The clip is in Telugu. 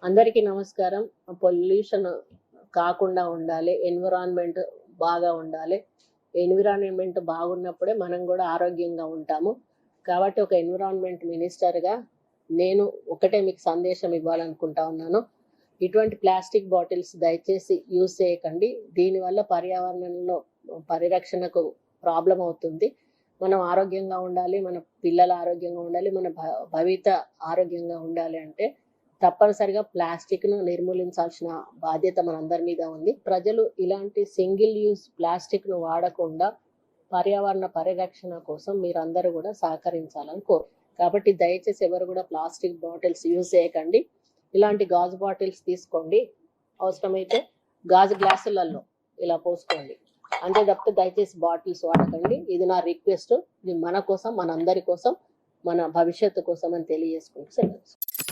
అందరికీ నమస్కారం. పొల్యూషన్ కాకుండా ఉండాలి, ఎన్విరాన్మెంట్ బాగా ఉండాలి. ఎన్విరాన్మెంట్ బాగున్నప్పుడే మనం కూడా ఆరోగ్యంగా ఉంటాము. కాబట్టి ఒక ఎన్విరాన్మెంట్ మినిస్టర్గా నేను ఒకటే మీకు సందేశం ఇవ్వాలనుకుంటా ఉన్నాను. ఇటువంటి ప్లాస్టిక్ బాటిల్స్ దయచేసి యూజ్ చేయకండి. దీనివల్ల పర్యావరణంలో పరిరక్షణకు ప్రాబ్లం అవుతుంది. మనం ఆరోగ్యంగా ఉండాలి, మన పిల్లల ఆరోగ్యంగా ఉండాలి, మన భవిత ఆరోగ్యంగా ఉండాలి అంటే తప్పనిసరిగా ప్లాస్టిక్ను నిర్మూలించాల్సిన బాధ్యత మనందరి మీద ఉంది. ప్రజలు ఇలాంటి సింగిల్ యూజ్ ప్లాస్టిక్ను వాడకుండా పర్యావరణ పరిరక్షణ కోసం మీరందరూ కూడా సహకరించాలని కాబట్టి దయచేసి ఎవరు కూడా ప్లాస్టిక్ బాటిల్స్ యూజ్ చేయకండి. ఇలాంటి గాజు బాటిల్స్ తీసుకోండి. అవసరమైతే గాజు గ్లాసులలో ఇలా పోసుకోండి. అంతే తప్పితే దయచేసి బాటిల్స్ వాడకండి. ఇది నా రిక్వెస్ట్. ఇది మన కోసం, మనందరి కోసం, మన భవిష్యత్తు కోసం అని తెలియజేసుకుంటూ సెలవు.